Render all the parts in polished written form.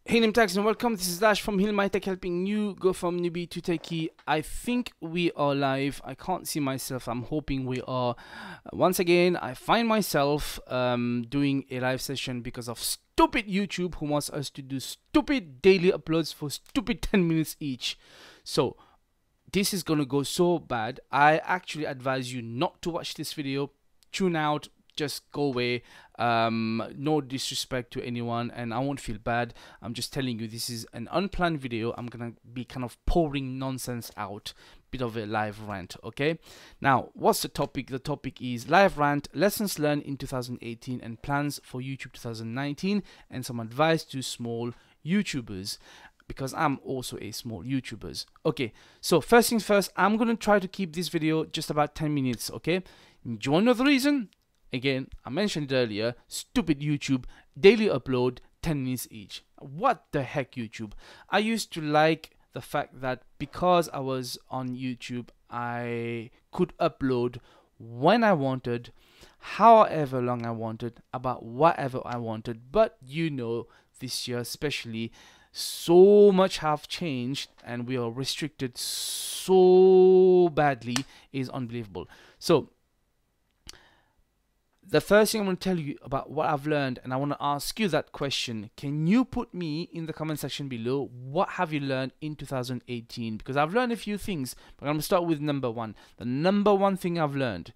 Hey name tags and welcome. This is Dash from Heal My Tech, helping you go from newbie to techie. I think we are live. I can't see myself. I'm hoping we are. Once again, I find myself doing a live session because of stupid YouTube who wants us to do stupid daily uploads for stupid 10 minutes each. So this is gonna go so bad. I actually advise you not to watch this video. Tune out. Just go away. No disrespect to anyone, and I won't feel bad. I'm just telling you, this is an unplanned video. I'm gonna be kind of pouring nonsense out, bit of a live rant. Okay, now what's the topic? The topic is live rant, lessons learned in 2018 and plans for YouTube 2019, and some advice to small YouTubers, because I'm also a small YouTuber. Okay, so first things first, I'm gonna try to keep this video just about 10 minutes. Okay, do you want to know the reason? Again, I mentioned it earlier, stupid YouTube, daily upload, 10 minutes each. What the heck, YouTube? I used to like the fact that because I was on YouTube, I could upload when I wanted, however long I wanted, about whatever I wanted. But you know, this year especially, so much have changed and we are restricted so badly, is unbelievable. So the first thing I want to tell you about what I've learned, and I want to ask you that question. Can you put me in the comment section below? What have you learned in 2018? Because I've learned a few things, but I'm going to start with number one. The number one thing I've learned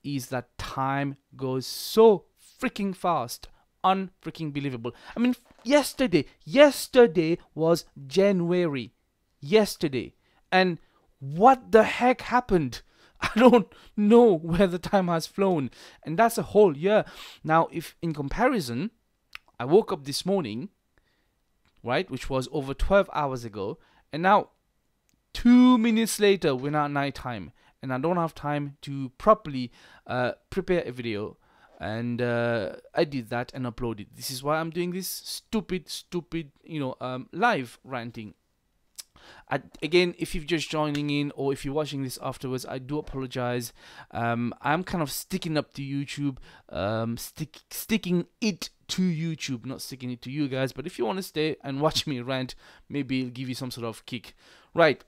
is that time goes so freaking fast. Unfreaking believable. I mean, yesterday was January. Yesterday. And what the heck happened? I don't know where the time has flown, and that's a whole year. Now, if in comparison, I woke up this morning, right, which was over 12 hours ago, and now 2 minutes later, we're now at night time, and I don't have time to properly prepare a video, and I did that and upload it. This is why I'm doing this stupid, live ranting. Again, if you're just joining in or if you're watching this afterwards, I do apologize. I'm kind of sticking up to YouTube, sticking it to YouTube, not sticking it to you guys. But if you want to stay and watch me rant, maybe it'll give you some sort of kick. Right.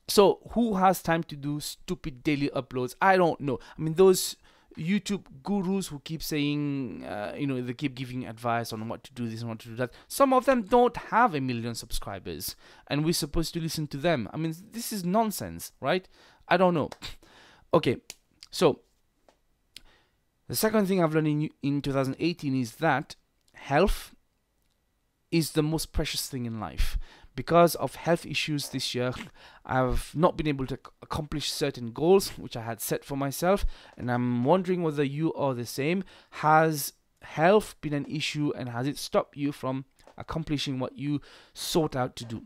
So who has time to do stupid daily uploads? I don't know. I mean, those YouTube gurus who keep saying, they keep giving advice on what to do this and what to do that. Some of them don't have 1 million subscribers, and we're supposed to listen to them. I mean, this is nonsense, right? I don't know. Okay, so the second thing I've learned in 2018 is that health is the most precious thing in life. Because of health issues this year, I've not been able to accomplish certain goals which I had set for myself, and I'm wondering whether you are the same. Has health been an issue, and has it stopped you from accomplishing what you sought out to do?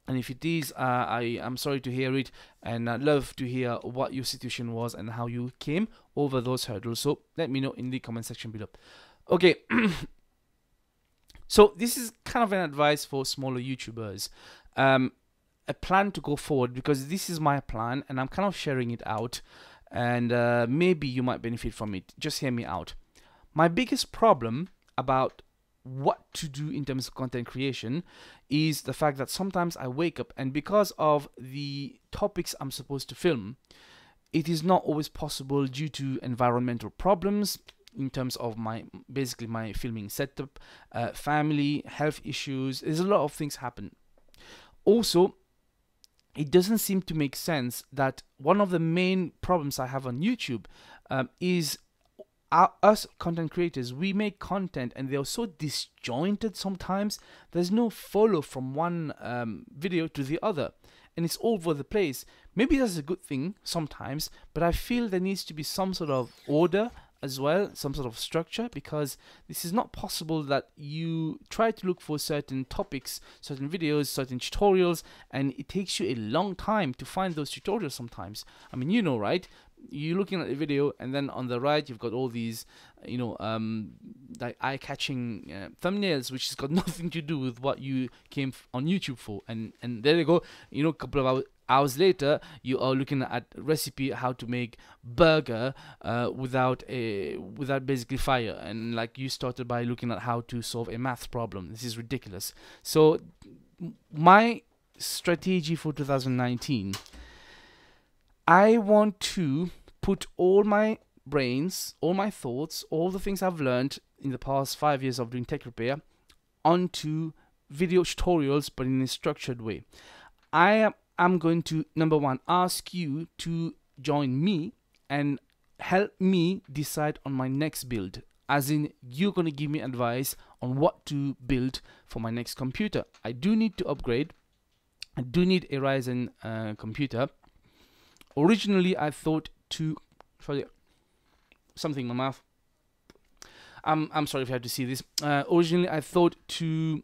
And if it is, I am sorry to hear it, and I'd love to hear what your situation was and how you came over those hurdles. So let me know in the comment section below. Okay. So this is kind of an advice for smaller YouTubers, a plan to go forward, because this is my plan and I'm kind of sharing it out, and maybe you might benefit from it. Just hear me out. My biggest problem about what to do in terms of content creation is the fact that sometimes I wake up, and because of the topics I'm supposed to film, it is not always possible due to environmental problems, in terms of my filming setup, family, health issues. There's a lot of things happen. Also, it doesn't seem to make sense that one of the main problems I have on YouTube is us content creators. We make content and they're so disjointed sometimes. There's no follow from one video to the other, and it's all over the place. Maybe that's a good thing sometimes, but I feel there needs to be some sort of order as well, some sort of structure, because this is not possible that you try to look for certain topics, certain videos, certain tutorials, and it takes you a long time to find those tutorials sometimes. I mean, you know, right? You're looking at a video, and then on the right you've got all these like eye-catching thumbnails, which has got nothing to do with what you came on YouTube for, and there you go, a couple of hours later you are looking at recipe how to make burger without basically fire, and like you started by looking at how to solve a math problem. This is ridiculous. So my strategy for 2019, I want to put all my brains, all my thoughts, all the things I've learned in the past 5 years of doing tech repair onto video tutorials, but in a structured way. I'm going to, number one, ask you to join me and help me decide on my next build, as in you're going to give me advice on what to build for my next computer. I do need to upgrade. I do need a Ryzen computer. Originally I thought to, sorry, something in my mouth. I'm sorry if you have to see this. Originally I thought to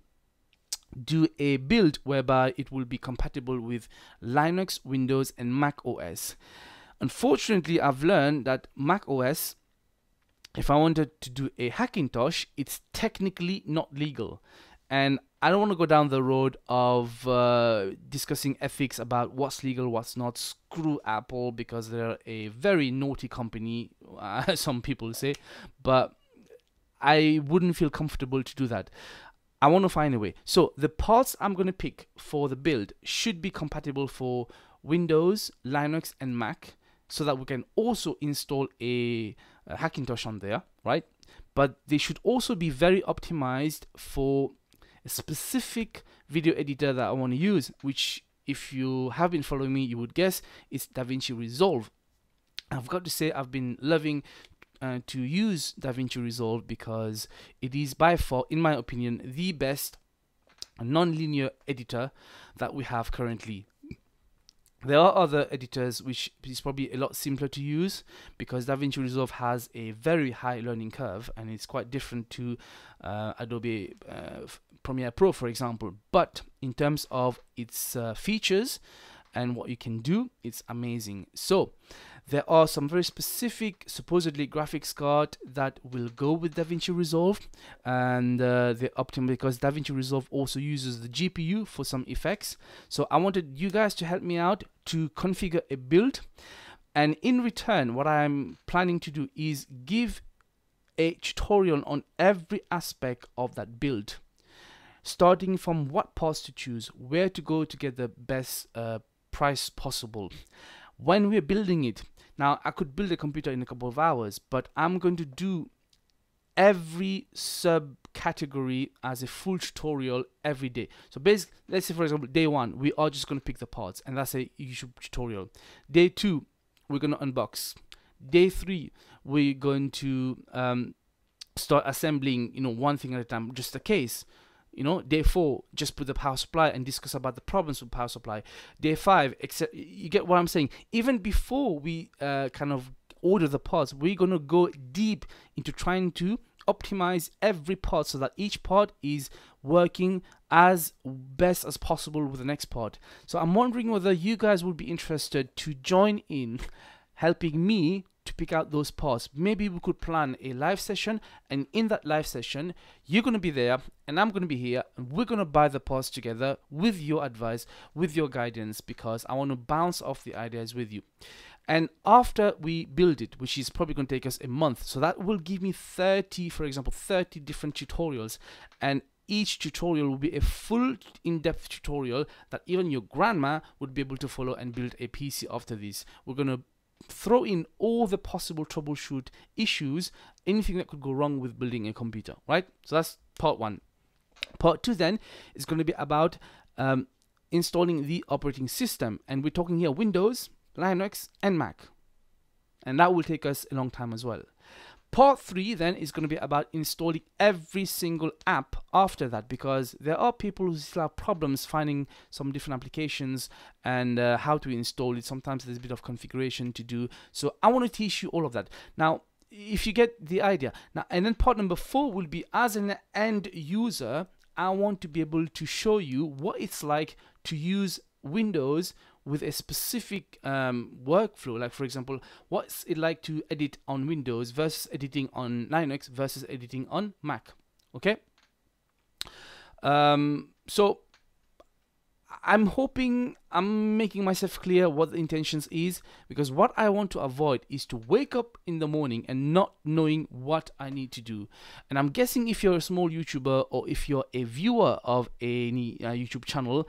do a build whereby it will be compatible with Linux, Windows and Mac OS. Unfortunately, I've learned that Mac OS, if I wanted to do a Hackintosh, it's technically not legal. And I don't want to go down the road of discussing ethics about what's legal, what's not. Screw Apple, because they're a very naughty company, some people say, but I wouldn't feel comfortable to do that. I want to find a way. So the parts I'm going to pick for the build should be compatible for Windows, Linux and Mac, so that we can also install a Hackintosh on there, right? But they should also be very optimized for a specific video editor that I want to use, which if you have been following me, you would guess it's Davinci Resolve. I've got to say I've been loving to use Davinci Resolve because it is by far, in my opinion, the best non-linear editor that we have currently. There are other editors which is probably a lot simpler to use, because Davinci Resolve has a very high learning curve and it's quite different to Adobe Premiere Pro, for example. But in terms of its features and what you can do, it's amazing. So there are some very specific, supposedly graphics card that will go with Davinci Resolve, and they're optimal because Davinci Resolve also uses the GPU for some effects. So I wanted you guys to help me out to configure a build, and in return what I'm planning to do is give a tutorial on every aspect of that build, starting from what parts to choose, where to go to get the best price possible, when we're building it. Now, I could build a computer in a couple of hours, but I'm going to do every subcategory as a full tutorial every day. So basically, let's say for example, day one, we are just going to pick the parts, and that's a YouTube tutorial. Day two, we're going to unbox. Day three, we're going to start assembling, one thing at a time, just a case. Day four, just put the power supply and discuss about the problems with power supply. Day five, you get what I'm saying. Even before we kind of order the parts, we're going to go deep into trying to optimize every part so that each part is working as best as possible with the next part. So I'm wondering whether you guys would be interested to join in helping me to pick out those parts. Maybe we could plan a live session, and in that live session you're going to be there and I'm going to be here, and we're going to buy the parts together with your advice, with your guidance, because I want to bounce off the ideas with you. And after we build it, which is probably going to take us a month, so that will give me 30, for example, 30 different tutorials, and each tutorial will be a full in-depth tutorial that even your grandma would be able to follow and build a PC after this. We're going to throw in all the possible troubleshoot issues, anything that could go wrong with building a computer, right? So that's part one. Part two then is going to be about installing the operating system, and we're talking here Windows, Linux and Mac, and that will take us a long time as well. Part three then is going to be about installing every single app after that, because there are people who still have problems finding some different applications and how to install it. Sometimes there's a bit of configuration to do. So I want to teach you all of that. Now, if you get the idea. Now, and then part number four will be, as an end user, I want to be able to show you what it's like to use Windows with a specific workflow. Like for example, what's it like to edit on Windows versus editing on Linux versus editing on Mac. Okay, so I'm hoping I'm making myself clear what the intentions is, because what I want to avoid is to wake up in the morning and not knowing what I need to do. And I'm guessing if you're a small YouTuber or if you're a viewer of any YouTube channel,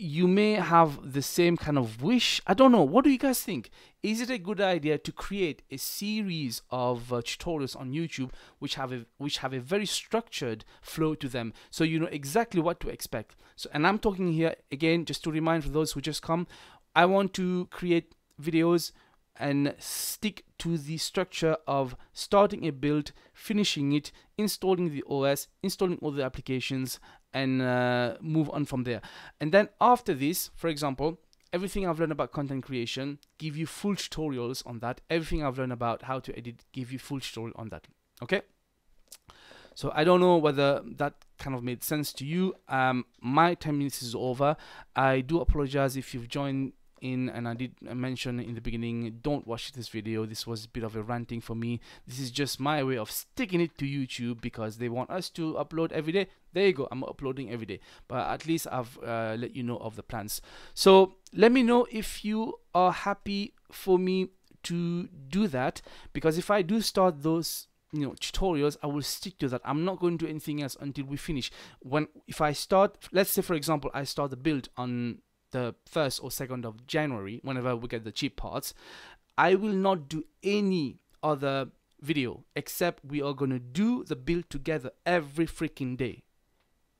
you may have the same kind of wish. I don't know. What do you guys think? Is it a good idea to create a series of tutorials on YouTube which have a very structured flow to them, so you know exactly what to expect? So, and I'm talking here again just to remind for those who just come, I want to create videos and stick to the structure of starting a build, finishing it, installing the OS, installing all the applications, and move on from there. And then after this, for example, everything I've learned about content creation, give you full tutorials on that. Everything I've learned about how to edit, give you full tutorial on that. Okay? So I don't know whether that kind of made sense to you. My 10 minutes is over. I do apologize if you've joined in, and I did mention in the beginning, don't watch this video. This was a bit of a ranting for me. This is just my way of sticking it to YouTube because they want us to upload every day. There you go, I'm uploading every day, but at least I've let you know of the plans. So let me know if you are happy for me to do that, because if I do start those tutorials, I will stick to that. I'm not going to do anything else until we finish. If I start, let's say for example I start the build on the 1st or 2nd of January, whenever we get the cheap parts, I will not do any other video except we are going to do the build together every freaking day.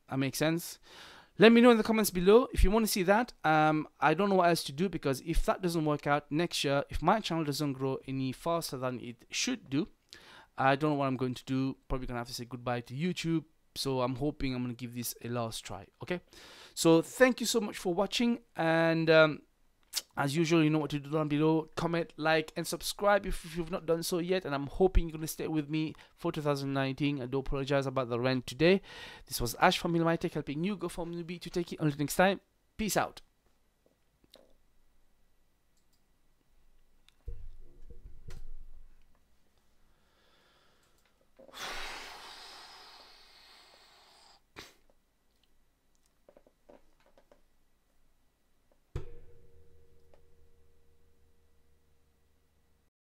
That makes sense? Let me know in the comments below if you want to see that. I don't know what else to do, because if that doesn't work out next year, if my channel doesn't grow any faster than it should do, I don't know what I'm going to do. Probably gonna have to say goodbye to YouTube. So I'm hoping I'm gonna give this a last try. Okay, so thank you so much for watching, and as usual, you know what to do down below. Comment, like, and subscribe if you've not done so yet. And I'm hoping you're gonna stay with me for 2019. I do apologize about the rant today. This was Ash from Tech, helping you go from newbie to take it. Until next time, peace out.